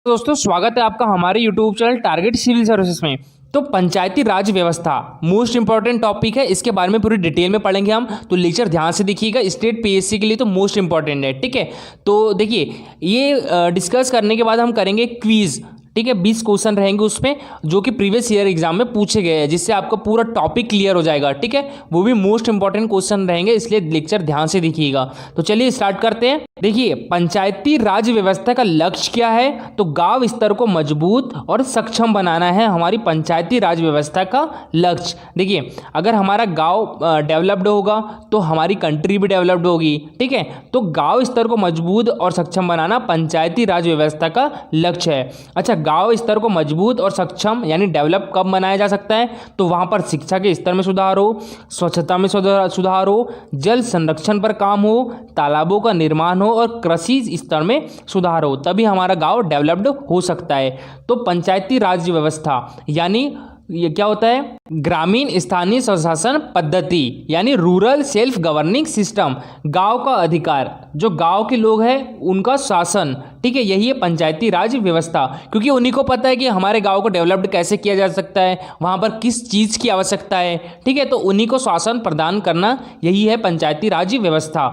दोस्तों स्वागत है आपका हमारे YouTube channel target civil services में। तो पंचायती राज व्यवस्था मोस्ट इंपॉर्टेंट टॉपिक है, इसके बारे में पूरी डिटेल में पढ़ेंगे हम। तो लेक्चर ध्यान से देखिएगा, स्टेट पीएससी के लिए तो मोस्ट इंपॉर्टेंट है। ठीक है, तो देखिए ये डिस्कस करने के बाद हम करेंगे क्विज। ठीक है, 20 क्वेश्चन रहेंगे उसमें जो कि प्रीवियस ईयर एग्जाम में पूछे गए हैं, जिससे आपका पूरा टॉपिक क्लियर हो जाएगा। ठीक है, वो भी मोस्ट इंपॉर्टेंट क्वेश्चन रहेंगे, इसलिए लेक्चर ध्यान से देखिएगा। तो चलिए स्टार्ट करते हैं। देखिए पंचायती राज व्यवस्था का लक्ष्य क्या है, तो गांव स्तर को मजबूत और सक्षम बनाना है हमारी पंचायती राज व्यवस्था का लक्ष्य। देखिए अगर हमारा गांव डेवलप्ड होगा तो हमारी कंट्री भी डेवलप्ड होगी। ठीक है, तो गांव स्तर को मजबूत और सक्षम बनाना पंचायती राज व्यवस्था का लक्ष्य है। अच्छा, गांव स्तर को मजबूत और सक्षम यानी डेवलप कब बनाया जा सकता है, तो वहां पर शिक्षा के स्तर में सुधार हो, स्वच्छता में सुधार हो, जल संरक्षण पर काम हो, तालाबों का निर्माण हो और कृषि स्तर में सुधार हो, तभी हमारा गांव डेवलप्ड हो सकता है। तो पंचायती राज व्यवस्था यानी ये क्या होता है, ग्रामीण स्थानीय स्वशासन पद्धति यानी रूरल सेल्फ गवर्निंग सिस्टम, गांव का अधिकार, जो गांव के लोग हैं उनका शासन। ठीक है, यही है पंचायती राज व्यवस्था, क्योंकि उन्हीं को पता है कि हमारे गांव को डेवलप्ड कैसे किया जा सकता है, वहां पर किस चीज़ की आवश्यकता है। ठीक है, तो उन्हीं को शासन प्रदान करना यही है पंचायती राज व्यवस्था।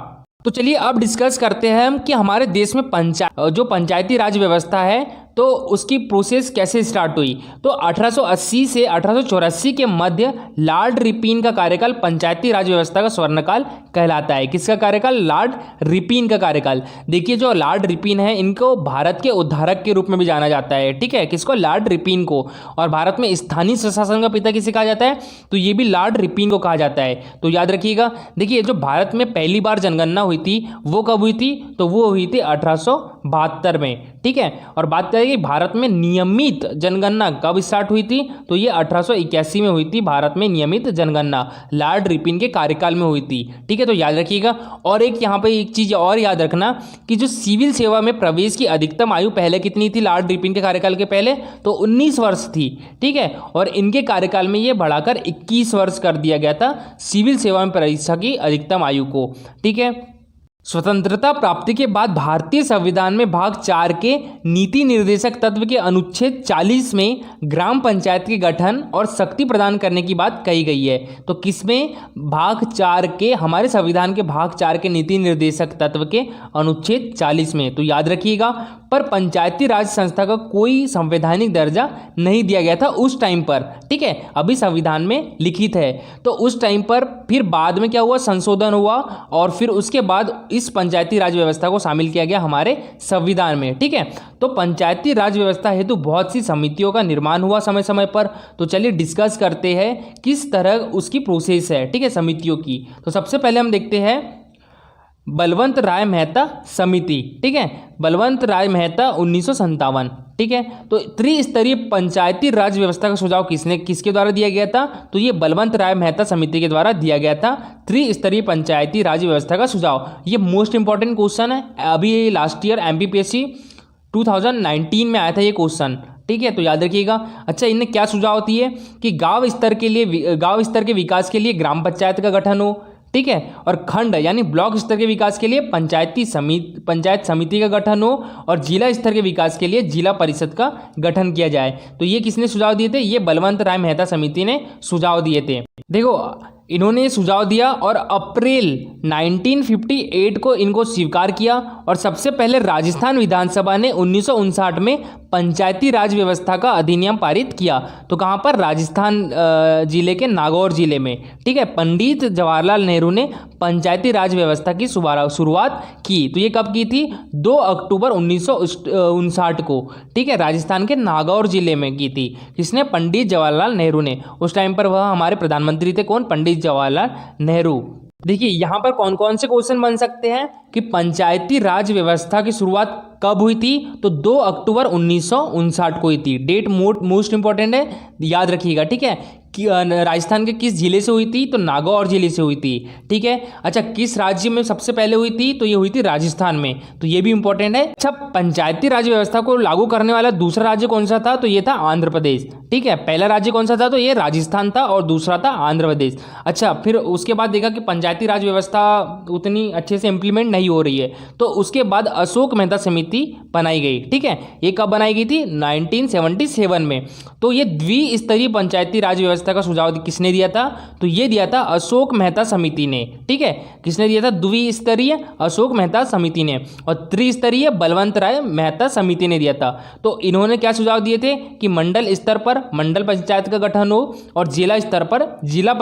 तो चलिए अब डिस्कस करते हैं हम कि हमारे देश में पंचायती राज व्यवस्था है तो उसकी प्रोसेस कैसे स्टार्ट हुई। तो 1880 से 1884 के मध्य लॉर्ड रिपन का कार्यकाल पंचायती राज व्यवस्था का स्वर्णकाल कहलाता है। किसका कार्यकाल? लॉर्ड रिपन का कार्यकाल। देखिए जो लॉर्ड रिपन है इनको भारत के उद्धारक के रूप में भी जाना जाता है। ठीक है, किसको? लॉर्ड रिपन को। और भारत में स्थानीय स्वशासन का पिता किसे कहा जाता है, तो ये भी लॉर्ड रिपन को कहा जाता है। तो याद रखिएगा। देखिए जो भारत में पहली बार जनगणना हुई थी वो कब हुई थी, तो वो हुई थी 1872 में। ठीक है, और बात करें कि भारत में नियमित जनगणना कब स्टार्ट हुई थी, तो ये 1881 में हुई थी। भारत में नियमित जनगणना लॉर्ड रिपन के कार्यकाल में हुई थी। ठीक है, तो याद रखिएगा। और एक यहाँ पे एक चीज और याद रखना कि जो सिविल सेवा में प्रवेश की अधिकतम आयु पहले कितनी थी लॉर्ड रिपन के कार्यकाल के पहले, तो 19 वर्ष थी। ठीक है, और इनके कार्यकाल में ये बढ़ाकर 21 वर्ष कर दिया गया था सिविल सेवा में परीक्षा की अधिकतम आयु को। ठीक है, स्वतंत्रता प्राप्ति के बाद भारतीय संविधान में भाग 4 के नीति निर्देशक तत्व के अनुच्छेद 40 में ग्राम पंचायत के गठन और शक्ति प्रदान करने की बात कही गई है। तो किसमें? भाग 4 के, हमारे संविधान के भाग 4 के नीति निर्देशक तत्व के अनुच्छेद 40 में। तो याद रखिएगा। पर पंचायती राज संस्था का कोई संवैधानिक दर्जा नहीं दिया गया था उस टाइम पर। ठीक है, अभी संविधान में लिखित है। तो उस टाइम पर फिर बाद में क्या हुआ, संशोधन हुआ और फिर उसके बाद इस पंचायती राज व्यवस्था को शामिल किया गया हमारे संविधान में। ठीक है, तो पंचायती राज व्यवस्था हेतु बहुत सी समितियों का निर्माण हुआ समय समय पर। तो चलिए डिस्कस करते हैं किस तरह उसकी प्रोसेस है। ठीक है, समितियों की। तो सबसे पहले हम देखते हैं बलवंत राय मेहता समिति। ठीक है, बलवंत राय मेहता 1957। ठीक है, तो त्रिस्तरीय पंचायती राज व्यवस्था का सुझाव किसके द्वारा दिया गया था, तो ये बलवंत राय मेहता समिति के द्वारा दिया गया था त्रिस्तरीय पंचायती राज व्यवस्था का सुझाव। ये मोस्ट इंपॉर्टेंट क्वेश्चन है, अभी लास्ट ईयर एमपीपीएससी 2019 में आया था ये क्वेश्चन। ठीक है, तो याद रखिएगा। अच्छा, इनने क्या सुझाव दिए कि गांव स्तर के विकास के लिए ग्राम पंचायत का गठन हो। ठीक है, और खंड यानी ब्लॉक स्तर के विकास के लिए पंचायत समिति का गठन हो और जिला स्तर के विकास के लिए जिला परिषद का गठन किया जाए। तो ये किसने सुझाव दिए थे? ये बलवंत राय मेहता समिति ने सुझाव दिए थे। देखो इन्होंने सुझाव दिया और अप्रैल 1958 को इनको स्वीकार किया। और सबसे पहले राजस्थान विधानसभा ने 1959 में पंचायती राज व्यवस्था का अधिनियम पारित किया। तो कहाँ पर? राजस्थान जिले के नागौर जिले में। ठीक है, पंडित जवाहरलाल नेहरू ने पंचायती राज व्यवस्था की शुरुआत की। तो ये कब की थी? 2 अक्टूबर 1959 को। ठीक है, राजस्थान के नागौर जिले में की थी। किसने? पंडित जवाहरलाल नेहरू ने। उस टाइम पर वह हमारे प्रधानमंत्री थे। कौन? पंडित जवाहरलाल नेहरू। देखिए यहाँ पर कौन कौन से क्वेश्चन बन सकते हैं कि पंचायती राज व्यवस्था की शुरुआत कब हुई थी, तो 2 अक्टूबर 1959 को हुई थी। डेट मोस्ट इंपॉर्टेंट है, याद रखिएगा। ठीक है, कि राजस्थान के किस जिले से हुई थी, तो नागौर जिले से हुई थी। ठीक है, अच्छा किस राज्य में सबसे पहले हुई थी, तो ये हुई थी राजस्थान में। तो ये भी इंपॉर्टेंट है। अच्छा, पंचायती राज व्यवस्था को लागू करने वाला दूसरा राज्य कौन सा था, तो ये था आंध्र प्रदेश। ठीक है। पहला राज्य कौन सा था, तो ये राजस्थान था और दूसरा था आंध्र प्रदेश। अच्छा, फिर उसके बाद देखा कि पंचायती राज व्यवस्था उतनी अच्छे से इम्प्लीमेंट नहीं हो रही है, तो उसके बाद अशोक मेहता समिति बनाई गई। ठीक है, ये कब बनाई गई थी, 1977 में। तो ये द्विस्तरीय पंचायती राज व्यवस्था का सुझाव किसने दिया था, तो ये दिया था अशोक मेहता समिति ने। ठीक है, किसने दिया था, द्विस्तरीय अशोक मेहता समिति ने, और त्रिस्तरीय बलवंत राय मेहता समिति ने दिया था। तो इन्होंने क्या सुझाव दिए थे कि मंडल स्तर पर मंडल पंचायत का गठन हो और जिला स्तर पर जिला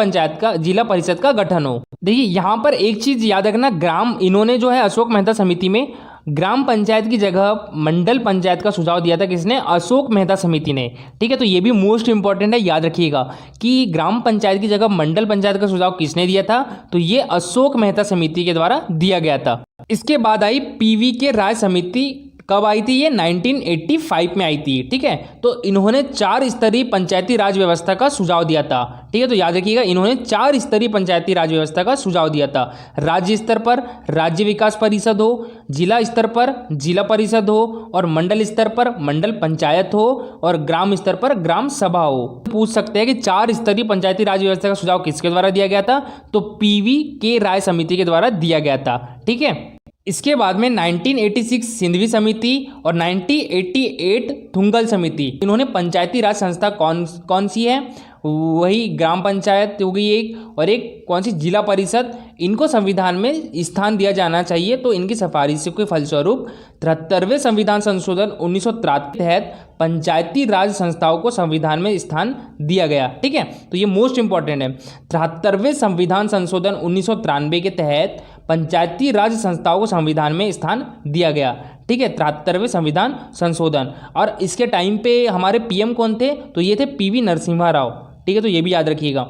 परिषद का गठन हो। देखिए यहाँ पर एक चीज याद रखना, इन्होंने जो है अशोक मेहता समिति में ग्राम पंचायत की जगह मंडल पंचायत का सुझाव दिया था, किसने, अशोक मेहता समिति ने। ठीक है, तो ये भी मोस्ट इंपॉर्टेंट है, याद रखिएगा कि ग्राम पंचायत की जगह मंडल पंचायत का सुझाव किसने दिया था, तो ये अशोक मेहता समिति के द्वारा दिया गया था। इसके बाद आई पीवी के राय समिति। कब आई थी, ये 1985 में आई थी। ठीक है, तो इन्होंने 4 स्तरीय पंचायती राज व्यवस्था का सुझाव दिया था। ठीक है, तो याद रखिएगा इन्होंने 4 स्तरीय पंचायती राज व्यवस्था का सुझाव दिया था। राज्य स्तर पर राज्य विकास परिषद हो, जिला स्तर पर जिला परिषद हो, और मंडल स्तर पर मंडल पंचायत हो, और ग्राम स्तर पर ग्राम सभा हो। पूछ सकते हैं कि 4 स्तरीय पंचायती राज व्यवस्था का सुझाव किसके द्वारा दिया गया था, तो पीवी के राय समिति के द्वारा दिया गया था। ठीक है, इसके बाद में 1986 सिंधवी समिति और 1988 थुंगल समिति। इन्होंने पंचायती राज संस्था कौन सी है, वही ग्राम पंचायत होगी एक, और एक कौन सी, जिला परिषद। इनको संविधान में स्थान दिया जाना चाहिए। तो इनकी सिफारिशों के फलस्वरूप 73वें संविधान संशोधन 1973 के तहत पंचायती राज संस्थाओं को संविधान में स्थान दिया गया। ठीक है, तो ये मोस्ट इंपॉर्टेंट है। 73वें संविधान संशोधन 1993 के तहत पंचायती राज संस्थाओं को संविधान में स्थान दिया गया। ठीक है, 73वें संविधान संशोधन। और इसके टाइम पे हमारे पीएम कौन थे, तो ये थे पीवी नरसिम्हा राव। ठीक है, तो ये भी याद रखिएगा।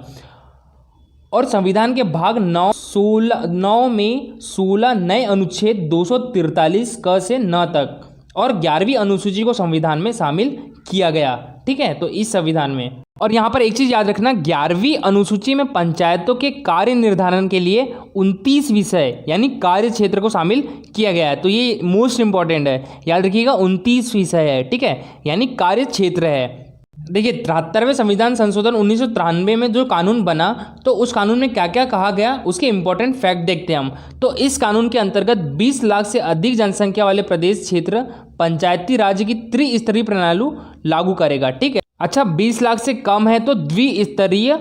और संविधान के भाग 9 में 16 नए अनुच्छेद 243 क से न तक और 11वीं अनुसूची को संविधान में शामिल किया गया। ठीक है, तो इस संविधान में। और यहाँ पर एक चीज याद रखना, 11वीं अनुसूची में पंचायतों के कार्य निर्धारण के लिए 29 विषय यानी कार्य क्षेत्र को शामिल किया गया है। तो ये मोस्ट इंपॉर्टेंट है, याद रखिएगा 29 विषय है। ठीक है, यानी कार्य क्षेत्र है। देखिए 73वें संविधान संशोधन 1993 में जो कानून बना, तो उस कानून में क्या क्या कहा गया, उसके इंपॉर्टेंट फैक्ट देखते हैं हम। तो इस कानून के अंतर्गत 20 लाख से अधिक जनसंख्या वाले प्रदेश क्षेत्र पंचायती राज की त्रिस्तरीय प्रणाली लागू करेगा। ठीक है, अच्छा 20 लाख से कम है तो द्विस्तरीय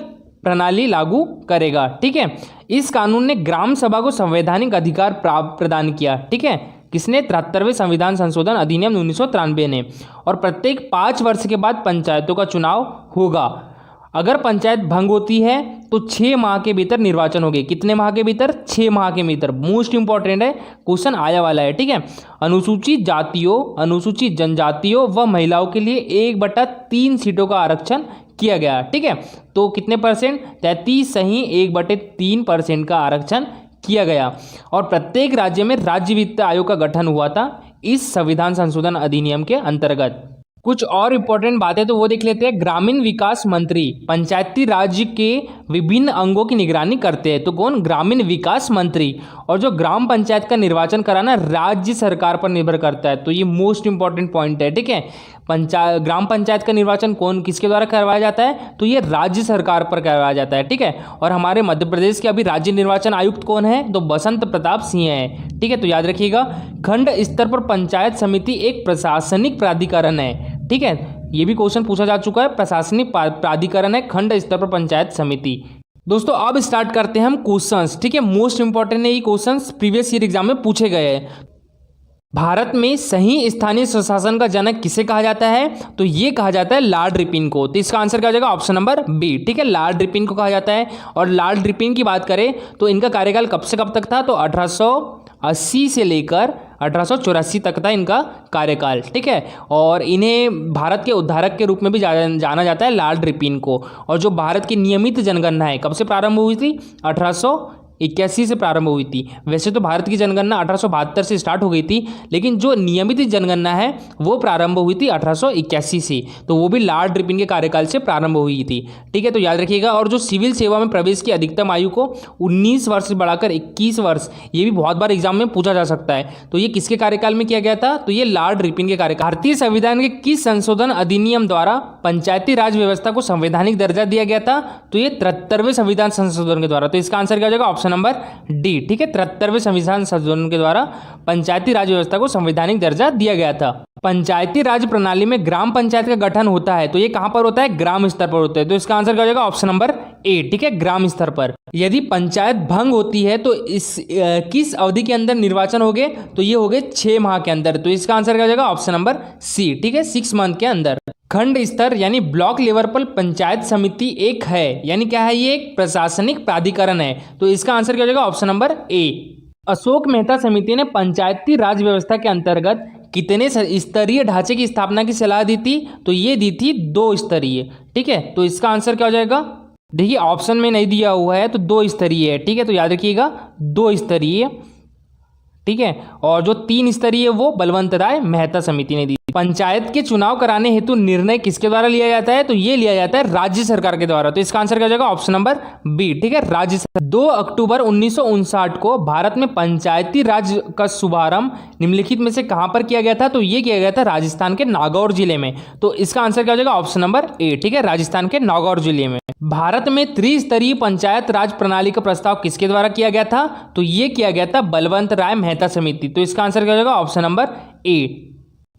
प्रणाली लागू करेगा। ठीक है, इस कानून ने ग्राम सभा को संवैधानिक अधिकार प्रदान किया। ठीक है, किसने, 73वें संविधान संशोधन अधिनियम 1993 ने। और प्रत्येक 5 वर्ष के बाद पंचायतों का चुनाव होगा। अगर पंचायत भंग होती है तो 6 माह के भीतर निर्वाचन होंगे। कितने माह के भीतर, 6 माह के भीतर। मोस्ट इंपॉर्टेंट है, क्वेश्चन आया वाला है। ठीक है, अनुसूचित जातियों, अनुसूचित जनजातियों व महिलाओं के लिए 1/3 सीटों का आरक्षण किया गया। ठीक है, तो कितने परसेंट, 33 सही 1/3% का आरक्षण किया गया। और प्रत्येक राज्य में राज्य वित्त आयोग का गठन हुआ था इस संविधान संशोधन अधिनियम के अंतर्गत। कुछ और इंपॉर्टेंट बातें तो वो देख लेते हैं। ग्रामीण विकास मंत्री पंचायती राज के विभिन्न अंगों की निगरानी करते हैं। तो कौन, ग्रामीण विकास मंत्री। और जो ग्राम पंचायत का निर्वाचन कराना राज्य सरकार पर निर्भर करता है। तो ये मोस्ट इंपॉर्टेंट पॉइंट है। ठीक है, ग्राम पंचायत का निर्वाचन किसके द्वारा करवाया जाता है, तो ये राज्य सरकार पर करवाया जाता है। ठीक है, और हमारे मध्य प्रदेश के अभी राज्य निर्वाचन आयुक्त कौन है, तो बसंत प्रताप सिंह है। ठीक है, तो याद रखिएगा खंड स्तर पर पंचायत समिति एक प्रशासनिक प्राधिकरण है। ठीक है, ये भी क्वेश्चन पूछा जा चुका है, प्रशासनिक प्राधिकरण है खंड स्तर पर पंचायत समिति। दोस्तों अब स्टार्ट करते हैं हम क्वेश्चंस। ठीक है, मोस्ट इंपॉर्टेंट है ये क्वेश्चंस, प्रीवियस ईयर एग्जाम में पूछे गए हैं। भारत में सही स्थानीय स्वशासन का जनक किसे कहा जाता है, तो ये कहा जाता है लॉर्ड रिपन को। तो इसका आंसर क्या हो जाएगा, ऑप्शन नंबर बी। ठीक है, लॉर्ड रिपन को कहा जाता है। और लॉर्ड रिपन की बात करें तो इनका कार्यकाल कब से कब तक था, तो 1880 से लेकर 1884 तक था इनका कार्यकाल। ठीक है, और इन्हें भारत के उद्धारक के रूप में भी जाना जाता है लॉर्ड रिपन को। और जो भारत की नियमित जनगणना है कब से प्रारंभ हुई थी, 18 1881 से प्रारंभ हुई थी। वैसे तो भारत की जनगणना 1872 से स्टार्ट हो गई थी, लेकिन जो नियमित जनगणना है वो प्रारंभ हुई थी 1881 से, तो वो भी लॉर्ड रिपन के कार्यकाल से प्रारंभ हुई थी। ठीक है, तो याद रखिएगा। और जो सिविल सेवा में प्रवेश की अधिकतम आयु को 19 वर्ष से बढ़ाकर 21 वर्ष, ये भी बहुत बार एग्जाम में पूछा जा सकता है, तो ये किसके कार्यकाल में किया गया था? तो ये लॉर्ड रिपन के कार्यकाल। भारतीय संविधान के किस संशोधन अधिनियम द्वारा पंचायती राज व्यवस्था को संवैधानिक दर्जा दिया गया था? तो ये 73वें संविधान संशोधन के द्वारा। तो इसका आंसर क्या हो जाएगा? Option number D. ठीक है, 73वें संविधान संशोधन के द्वारा पंचायती राज व्यवस्था को संवैधानिक दर्जा दिया गया था। पंचायती राज प्रणाली में ग्राम पंचायत का गठन होता है, तो ये कहां पर होता है? ग्राम स्तर पर होता है। तो इसका आंसर क्या हो जाएगा? Option number A. ठीक है, ग्राम स्तर पर। यदि पंचायत भंग होती है तो इस किस अवधि के अंदर निर्वाचन हो गए? तो ये हो गए 6 माह के अंदर। तो इसका आंसर क्या हो जाएगा? Option number C. ठीक है, 6 मंथ के अंदर। खंड स्तर यानी ब्लॉक लेवल पर पंचायत समिति एक है, यानी क्या है? ये एक प्रशासनिक प्राधिकरण है। तो इसका आंसर क्या हो जाएगा? Option number A. Ashok Mehta समिति ने पंचायती राज व्यवस्था के अंतर्गत कितने स्तरीय ढांचे की स्थापना की सलाह दी थी? तो ये दी थी 2 स्तरीय। ठीक है, तो इसका आंसर क्या हो जाएगा? देखिए ऑप्शन में नहीं दिया हुआ है, तो 2 स्तरीय है। ठीक है, तो याद रखिएगा 2 स्तरीय। ठीक है, और जो 3 स्तरीय वो बलवंत राय मेहता समिति ने दी। पंचायत के चुनाव कराने हेतु निर्णय किसके द्वारा लिया जाता है? तो ये लिया जाता है राज्य सरकार के द्वारा। तो इसका आंसर क्या हो जाएगा? Option number B. ठीक है, राज्य सरकार। 2 अक्टूबर 1959 को भारत में पंचायती राज का शुभारंभ निम्नलिखित में से कहां पर किया गया था? तो ये किया गया था राजस्थान के नागौर जिले में। तो इसका आंसर क्या हो जाएगा? Option number A. ठीक है, राजस्थान के नागौर जिले में। भारत में त्रिस्तरीय पंचायत राज प्रणाली का प्रस्ताव किसके द्वारा किया गया था? तो ये किया गया था बलवंत राय मेहता समिति। तो इसका आंसर क्या हो जाएगा? Option number A.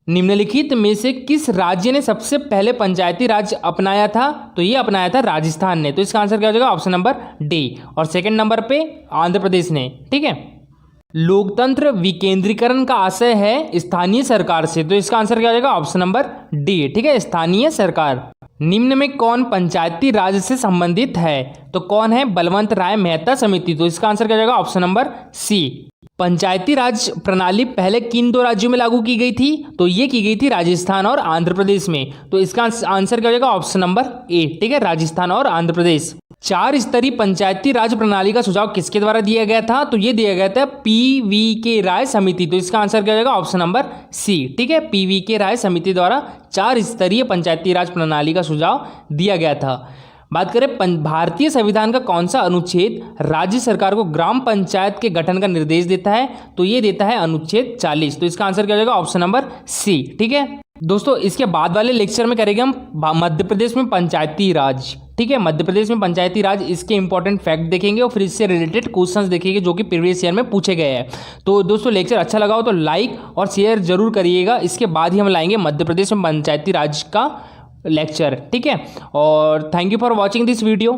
निम्नलिखित में से किस राज्य ने सबसे पहले पंचायती राज अपनाया था? तो ये अपनाया था राजस्थान ने। तो इसका आंसर क्या हो जाएगा? Option number D. और सेकंड नंबर पे आंध्र प्रदेश ने। ठीक है, लोकतंत्र विकेंद्रीकरण का आशय है स्थानीय सरकार से। तो इसका आंसर क्या हो जाएगा? Option number D. ठीक है, स्थानीय सरकार। निम्न में कौन पंचायती राज से संबंधित है? तो कौन है? बलवंत राय मेहता समिति। तो इसका आंसर क्या हो जाएगा? ऑप्शन नंबर सी। पंचायती राज प्रणाली पहले किन 2 राज्यों में लागू की गई थी? तो ये की गई थी राजस्थान और आंध्र प्रदेश में। तो इसका आंसर क्या हो जाएगा? Option number A. ठीक है, राजस्थान और आंध्र प्रदेश। 4 स्तरीय पंचायती राज प्रणाली का सुझाव किसके द्वारा दिया गया था? तो ये दिया गया था PVK राय समिति। तो इसका आंसर क्या हो जाएगा? Option number C. ठीक है, PVK राय समिति द्वारा 4 स्तरीय पंचायती राज प्रणाली का सुझाव दिया गया था। बात करें भारतीय संविधान का कौन सा अनुच्छेद राज्य सरकार को ग्राम पंचायत के गठन का निर्देश देता है? तो ये देता है अनुच्छेद 40। तो इसका आंसर क्या हो जाएगा? Option number C. ठीक है दोस्तों, इसके बाद वाले लेक्चर में करेंगे हम मध्य प्रदेश में पंचायती राज। ठीक है, मध्य प्रदेश में पंचायती राज, इसके इंपॉर्टेंट फैक्ट देखेंगे और फिर इससे रिलेटेड क्वेश्चंस देखेंगे जो कि प्रीवियस ईयर में पूछे गए हैं। तो दोस्तों लेक्चर अच्छा लगा हो तो लाइक और शेयर जरूर करिएगा। इसके बाद ही हम लाएंगे मध्य प्रदेश में पंचायती राज का लेक्चर। ठीक है, और thank you for watching this video.